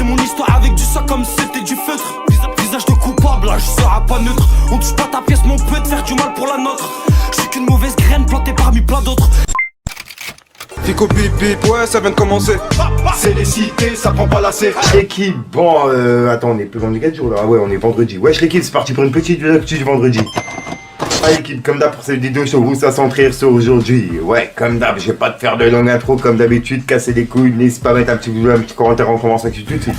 mon histoire avec du sang comme si c'était du feutre. Visage de coupable, là je serai pas neutre. On touche pas ta pièce, mais on peut te faire du mal pour la nôtre. Je suis qu'une mauvaise graine plantée parmi plein d'autres. Fico bip bip, ouais ça vient de commencer. C'est les cités, ça prend pas la C. L'équipe, bon attends, on est quel jour là? Ah ouais, on est vendredi. Wesh l'équipe, c'est parti pour une petite vidéo du vendredi. Ah l'équipe, comme d'hab pour cette vidéo sur où ça s'entraire sur aujourd'hui. Ouais, comme d'hab, je vais pas te faire de longue intro comme d'habitude, casser les couilles, n'hésite pas à mettre un petit commentaire, on commence avec tout de suite.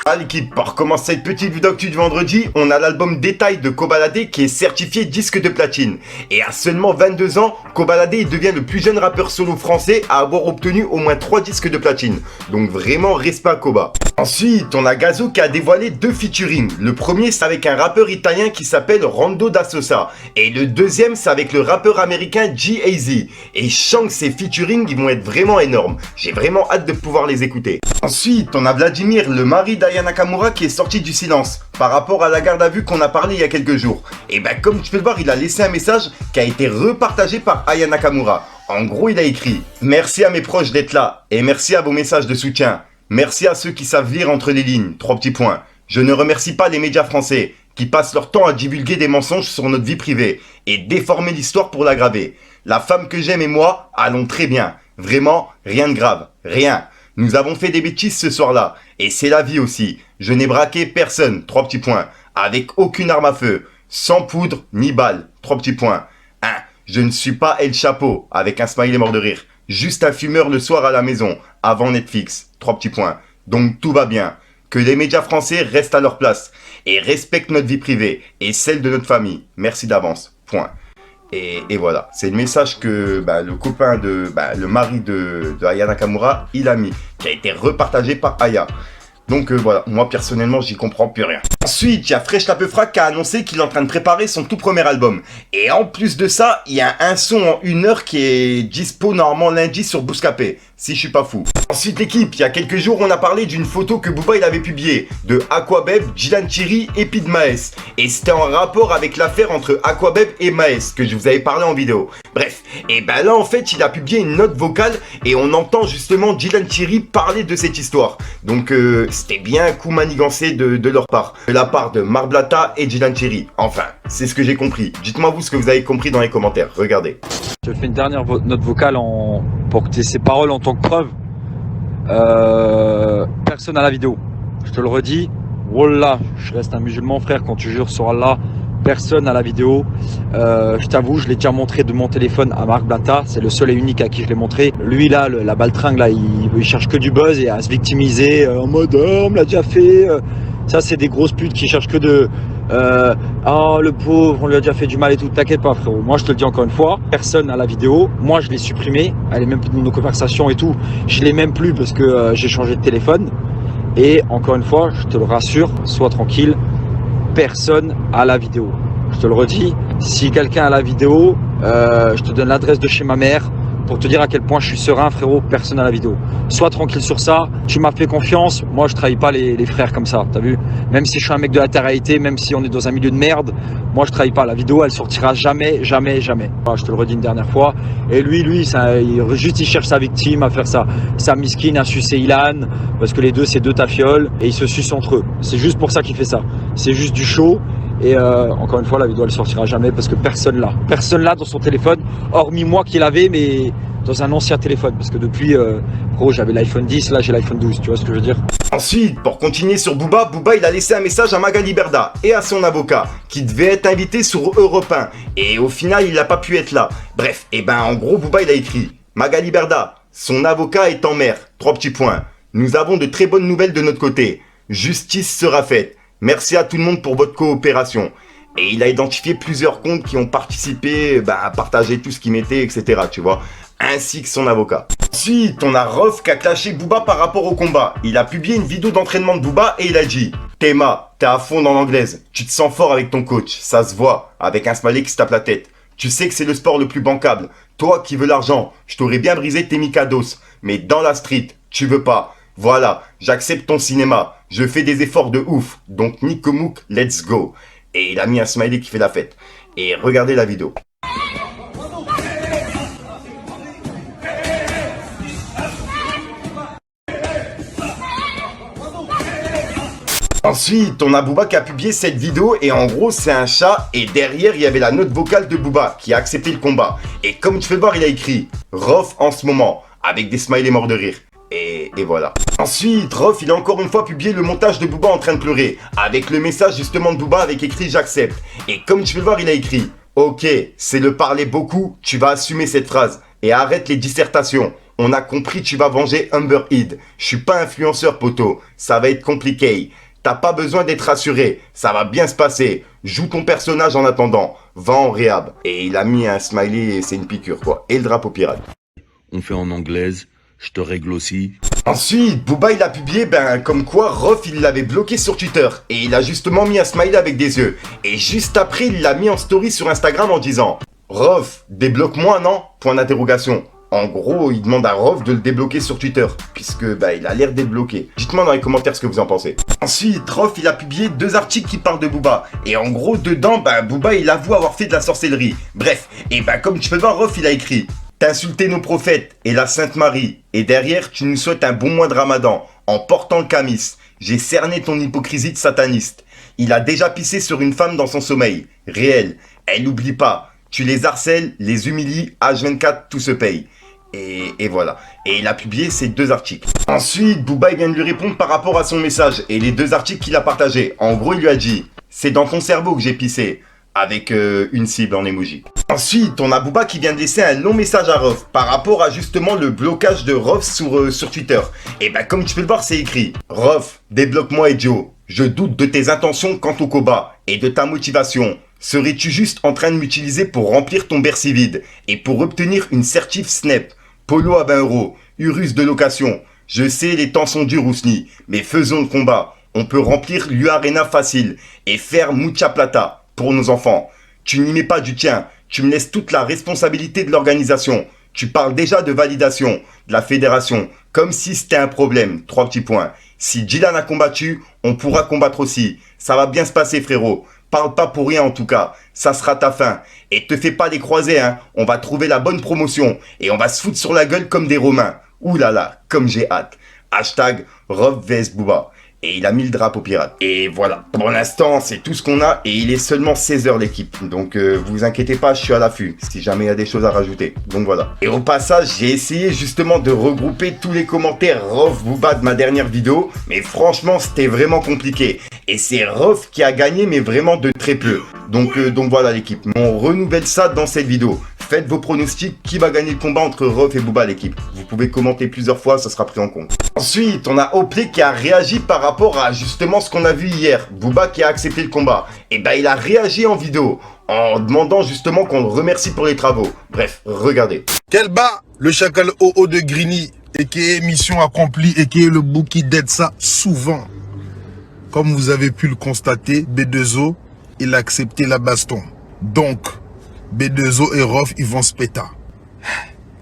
Ah l'équipe, pour commencer cette petite vidéo du vendredi, on a l'album Détail de Kobalade qui est certifié disque de platine. Et à seulement 22 ans, Kobalade devient le plus jeune rappeur solo français à avoir obtenu au moins 3 disques de platine. Donc vraiment respect à Koba. Ensuite, on a Gazo qui a dévoilé 2 featuring. Le premier c'est avec un rappeur italien qui s'appelle Rondo da Sosa. Et le deuxième c'est avec le rappeur américain G-Eazy. Et je sens que ces featuring ils vont être vraiment énormes. J'ai vraiment hâte de pouvoir les écouter. Ensuite, on a Vladimir, le mari d'Aya Nakamura qui est sorti du silence par rapport à la garde à vue qu'on a parlé il y a quelques jours. Et ben comme tu peux le voir, il a laissé un message qui a été repartagé par Aya Nakamura. En gros, il a écrit « Merci à mes proches d'être là et merci à vos messages de soutien. Merci à ceux qui savent lire entre les lignes. 3 petits points. Je ne remercie pas les médias français qui passent leur temps à divulguer des mensonges sur notre vie privée et déformer l'histoire pour l'aggraver. La femme que j'aime et moi allons très bien. Vraiment, rien de grave. Rien. Nous avons fait des bêtises ce soir-là, et c'est la vie aussi. Je n'ai braqué personne, 3 petits points, avec aucune arme à feu, sans poudre ni balle, 3 petits points. 1. Je ne suis pas El Chapo, avec un smiley mort de rire, juste un fumeur le soir à la maison, avant Netflix, 3 petits points. Donc tout va bien. Que les médias français restent à leur place, et respectent notre vie privée, et celle de notre famille. Merci d'avance, point. Et voilà, c'est le message que le copain de, le mari de Aya Nakamura, il a mis, qui a été repartagé par Aya. Donc voilà, moi personnellement, j'y comprends plus rien. Ensuite, il y a Fresh la Peufra qui a annoncé qu'il est en train de préparer son tout premier album. Et en plus de ça, il y a un son en 1 heure qui est dispo normalement lundi sur Bouscapé, si je suis pas fou. Ensuite l'équipe, il y a quelques jours, on a parlé d'une photo que Booba il avait publiée de Aquabeb, Dylan Thierry et Pid Maes. Et c'était en rapport avec l'affaire entre Aquabeb et Maes, que je vous avais parlé en vidéo. Bref, et là en fait, il a publié une note vocale et on entend justement Dylan Thierry parler de cette histoire. Donc c'était bien un coup manigancé de leur part. De la part de Marblata et Dylan Thierry. Enfin, c'est ce que j'ai compris. Dites-moi vous ce que vous avez compris dans les commentaires. Regardez. Je fais une dernière note vocale pour que tu aies ces paroles en tant que preuve. Personne à la vidéo. Je te le redis. Wallah, je reste un musulman frère. Quand tu jures sur Allah, personne à la vidéo. Je t'avoue, je l'ai déjà montré de mon téléphone à Marc Blata. C'est le seul et unique à qui je l'ai montré. Lui là, la baltringue là, il cherche que du buzz et à se victimiser en mode oh, on me l'a déjà fait. Ça c'est des grosses putes qui cherchent que de oh le pauvre, on lui a déjà fait du mal et tout. T'inquiète pas frérot, moi je te le dis encore une fois, personne à la vidéo. Moi je l'ai supprimée, elle est même plus dans nos conversations et tout. Je l'ai même plus parce que j'ai changé de téléphone. Et encore une fois, je te le rassure, sois tranquille, personne à la vidéo. Je te le redis, si quelqu'un a la vidéo, je te donne l'adresse de chez ma mère pour te dire à quel point je suis serein frérot, personne à la vidéo. Sois tranquille sur ça, tu m'as fait confiance, moi je trahis pas les frères comme ça, t'as vu? Même si je suis un mec de la terre-réalité, même si on est dans un milieu de merde, moi je trahis pas, la vidéo elle sortira jamais, jamais, jamais. Je te le redis une dernière fois. Et lui ça, il cherche sa victime à faire ça. Sa miskine à sucer Ilan, parce que les deux c'est 2 tafioles et ils se sucent entre eux. C'est juste pour ça qu'il fait ça. C'est juste du show. Et encore une fois, la vidéo elle sortira jamais parce que personne là dans son téléphone, hormis moi qui l'avais, mais dans un ancien téléphone. Parce que depuis, gros, j'avais l'iPhone 10, là j'ai l'iPhone 12, tu vois ce que je veux dire? Ensuite, pour continuer sur Booba, il a laissé un message à Magali Berda et à son avocat qui devait être invité sur Europe 1. Et au final, il n'a pas pu être là. Bref, en gros, Booba il a écrit Magali Berda, son avocat est en mer. 3 petits points. Nous avons de très bonnes nouvelles de notre côté. Justice sera faite. Merci à tout le monde pour votre coopération. Et il a identifié plusieurs comptes qui ont participé à partager tout ce qu'il mettait, etc. Tu vois, ainsi que son avocat. Ensuite, on a Rof qui a clashé Booba par rapport au combat. Il a publié une vidéo d'entraînement de Booba et il a dit Théma, t'es à fond dans l'anglaise. Tu te sens fort avec ton coach. Ça se voit, avec un smiley qui se tape la tête. Tu sais que c'est le sport le plus bancable. Toi qui veux l'argent, je t'aurais bien brisé tes mikados. Mais dans la street, tu veux pas. Voilà, j'accepte ton cinéma. Je fais des efforts de ouf. Donc Nick Mouk, let's go. Et il a mis un smiley qui fait la fête. Et regardez la vidéo. Ensuite, on a Booba qui a publié cette vidéo et en gros, c'est un chat et derrière, il y avait la note vocale de Booba qui a accepté le combat. Et comme tu peux le voir, il a écrit « Rof en ce moment » avec des smileys morts de rire. Et voilà. Ensuite, Rof, il a encore une fois publié le montage de Booba en train de pleurer avec le message justement de Booba avec écrit « J'accepte ». Et comme tu peux le voir, il a écrit « Ok, c'est le parler beaucoup, tu vas assumer cette phrase et arrête les dissertations. On a compris, tu vas venger Amber Heard. Je suis pas influenceur, poteau. Ça va être compliqué. T'as pas besoin d'être rassuré. Ça va bien se passer. Joue ton personnage en attendant. Va en réhab. » Et il a mis un smiley, c'est une piqûre, quoi. Et le drapeau pirate. On fait en anglaise. Je te règle aussi. Ensuite, Booba, il a publié, comme quoi, Rof, il l'avait bloqué sur Twitter. Et il a justement mis un smiley avec des yeux. Et juste après, il l'a mis en story sur Instagram en disant « Rof, débloque-moi, non ?» Point d'interrogation. En gros, il demande à Rof de le débloquer sur Twitter, puisque il a l'air débloqué. Dites-moi dans les commentaires ce que vous en pensez. Ensuite, Rof, il a publié 2 articles qui parlent de Booba. Et en gros, dedans, Booba, il avoue avoir fait de la sorcellerie. Bref, et comme tu peux voir, Rof, il a écrit « T'as insulté nos prophètes et la Sainte Marie. Et derrière, tu nous souhaites un bon mois de Ramadan, en portant le camis. J'ai cerné ton hypocrisie de sataniste. Il a déjà pissé sur une femme dans son sommeil. Réel. Elle n'oublie pas. Tu les harcèles, les humilies, H24, tout se paye. » Et voilà. Et il a publié ces 2 articles. Ensuite, Booba il vient de lui répondre par rapport à son message et les 2 articles qu'il a partagés. En gros, il lui a dit « C'est dans ton cerveau que j'ai pissé » avec une cible en emoji. Ensuite, on a Booba qui vient de laisser un long message à Rof par rapport à justement le blocage de Rof sur Twitter. Et comme tu peux le voir, c'est écrit « Rof, débloque-moi idiot. Je doute de tes intentions quant au combat et de ta motivation. Serais-tu juste en train de m'utiliser pour remplir ton Bercy vide et pour obtenir une certif Snap? Polo à 20 €, Urus de location. Je sais, les temps sont durs, Ousni, mais faisons le combat. On peut remplir l'U-Arena facile et faire mucha plata pour nos enfants. Tu n'y mets pas du tien. Tu me laisses toute la responsabilité de l'organisation. Tu parles déjà de validation de la fédération, comme si c'était un problème. 3 petits points. Si Dylan a combattu, on pourra combattre aussi. Ça va bien se passer, frérot. Parle pas pour rien en tout cas, ça sera ta fin. Et te fais pas les croiser, hein. On va trouver la bonne promotion et on va se foutre sur la gueule comme des Romains. Ouh là là, comme j'ai hâte. Hashtag Rof vs Booba. Et il a mis le drapeau pirate. Et voilà, pour l'instant, c'est tout ce qu'on a. Et il est seulement 16h l'équipe. Donc vous inquiétez pas, je suis à l'affût. Si jamais il y a des choses à rajouter. Donc voilà. Et au passage, j'ai essayé justement de regrouper tous les commentaires Rof Booba de ma dernière vidéo. Mais franchement, c'était vraiment compliqué. Et c'est Rof qui a gagné, mais vraiment de très peu. Donc voilà l'équipe. On renouvelle ça dans cette vidéo. Faites vos pronostics, qui va gagner le combat entre Rof et Booba l'équipe. Vous pouvez commenter plusieurs fois, ça sera pris en compte. Ensuite, on a Oplay qui a réagi par rapport à justement ce qu'on a vu hier. Booba qui a accepté le combat. Et il a réagi en vidéo en demandant justement qu'on le remercie pour les travaux. Bref, regardez. Quel bas le chacal OO de Grigny et qui est mission accomplie et qui est le bouki d'aide ça souvent. Comme vous avez pu le constater, B2O, il a accepté la baston. Donc, B2O et Rof, ils vont se péter.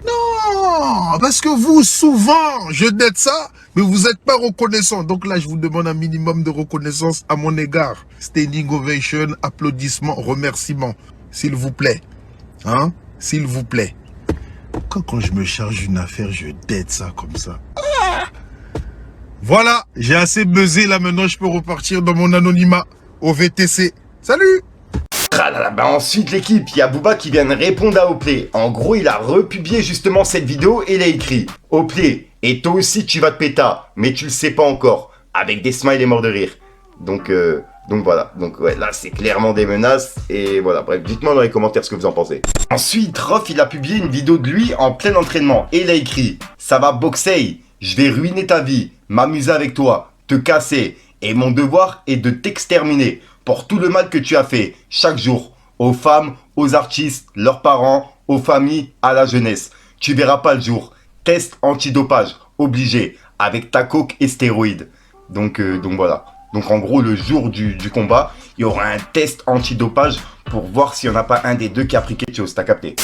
Non, parce que vous, souvent, je dette ça, mais vous n'êtes pas reconnaissant. Donc là, je vous demande un minimum de reconnaissance à mon égard. Standing ovation, applaudissements, remerciements. S'il vous plaît. Hein? S'il vous plaît. Quand je me charge une affaire, je dette ça comme ça. Voilà, j'ai assez buzzé. Là, maintenant, je peux repartir dans mon anonymat au VTC. Salut! Ensuite l'équipe, il y a Booba qui vient de répondre à Oplay. En gros, il a republié justement cette vidéo et il a écrit « Oplay, et toi aussi tu vas te péter, mais tu le sais pas encore. » Avec des smileys morts de rire. Donc voilà. Donc ouais, là c'est clairement des menaces. Et voilà, bref, dites-moi dans les commentaires ce que vous en pensez. Ensuite, Rof, il a publié une vidéo de lui en plein entraînement. Et il a écrit « Ça va boxer, je vais ruiner ta vie, m'amuser avec toi, te casser. Et mon devoir est de t'exterminer. Pour tout le mal que tu as fait chaque jour, aux femmes, aux artistes, leurs parents, aux familles, à la jeunesse. Tu verras pas le jour. Test antidopage, obligé, avec ta coke et stéroïdes. Donc voilà. Donc en gros, le jour du combat, il y aura un test antidopage pour voir s'il n'y en a pas un des deux qui a pris quelque chose. T'as capté?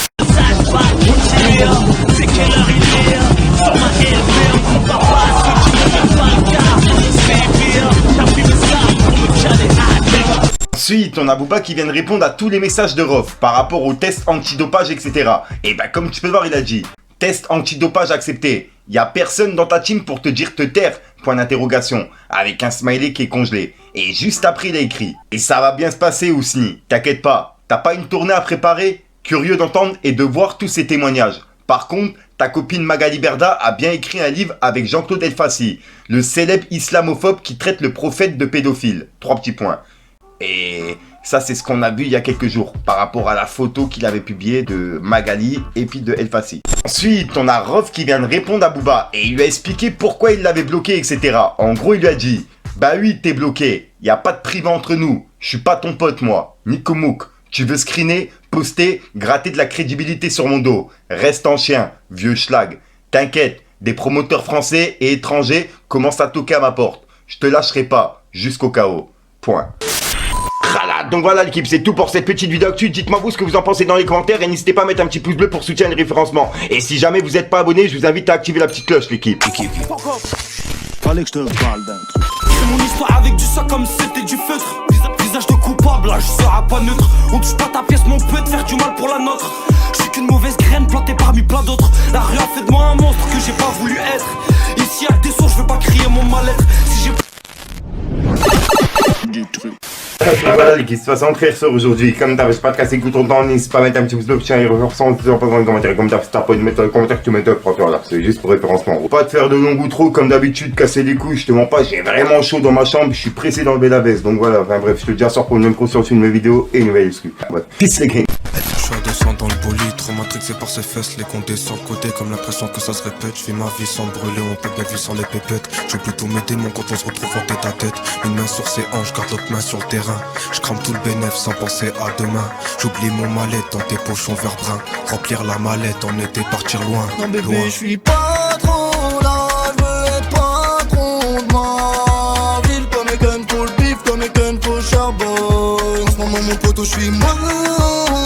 Ensuite, on a Booba qui vient de répondre à tous les messages de Rof par rapport au test antidopage, etc. Et comme tu peux le voir, il a dit « Test antidopage accepté. Y a personne dans ta team pour te dire te taire, point d'interrogation, avec un smiley qui est congelé. Et juste après il a écrit, et ça va bien se passer Ousni, t'inquiète pas, t'as pas une tournée à préparer? Curieux d'entendre et de voir tous ces témoignages. Par contre, ta copine Magali Berda a bien écrit un livre avec Jean-Claude Elfassi, le célèbre islamophobe qui traite le prophète de pédophile. 3 petits points. Et ça, c'est ce qu'on a vu il y a quelques jours, par rapport à la photo qu'il avait publiée de Magali et puis de Elfassi. Ensuite, on a Rof qui vient de répondre à Booba et il lui a expliqué pourquoi il l'avait bloqué, etc. En gros, il lui a dit, bah oui, t'es bloqué, y a pas de privé entre nous, je suis pas ton pote moi, Nico Mouk. Tu veux screener, poster, gratter de la crédibilité sur mon dos. Reste en chien, vieux schlag. T'inquiète, des promoteurs français et étrangers commencent à toquer à ma porte. Je te lâcherai pas, jusqu'au chaos. Point. Donc voilà l'équipe, c'est tout pour cette petite vidéo actu. Dites-moi vous ce que vous en pensez dans les commentaires et n'hésitez pas à mettre un petit pouce bleu pour soutenir le référencement. Et si jamais vous n'êtes pas abonné, je vous invite à activer la petite cloche l'équipe. Fallait que je te parle d'un truc. C'est mon histoire avec du sang comme si c'était du feutre. Visage de coupable, là je serai pas neutre. On touche pas ta pièce, mon peut te faire du mal pour la nôtre. Je suis qu'une mauvaise graine plantée parmi plein d'autres. La rue a fait de moi un monstre que j'ai pas voulu être. Ici y'a des sourds, je veux pas crier mon mal-être. Si j'ai Du truc. Voilà l'équipe, de toute façon très ressort aujourd'hui. Comme d'hab, je pas te casser le couteau de temps, n'hésite pas à mettre un petit pouce bleu, tiens, et ressortant, tu pas dans les commentaires. Comme d'hab, si t'as pas de mettre dans les commentaires, tu mets top, voilà, c'est juste pour référencement. Faut pas te faire de longs outros, comme d'habitude, casser les couilles, je te mens pas, j'ai vraiment chaud dans ma chambre, je suis pressé d'enlever la veste. Donc voilà, enfin bref, je te dis à soir pour une nouvelle conscience, une nouvelle vidéo et une nouvelle excuse. Ouais. Peace les gars. Je suis indécent dans le bolide, trop matrixé par ses fesses, les comptes sur le côté comme l'impression que ça se répète. Je vis ma vie sans brûler, on peut bien vivre sans les pépettes. Je vais plutôt mes démons quand on se retrouve en tête à tête. Une main sur ses hanches, garde l'autre main sur le terrain. Je crame tout le bénéf sans penser à demain. J'oublie mon mallette dans tes pochons vert brun. Remplir la mallette, on était partir loin. Non bébé, loin. je suis pas trop là, je veux être patron de ma ville. Comme Eken pour le bif, comme Eken pour le charbon. En ce moment mon poteau, je suis mort.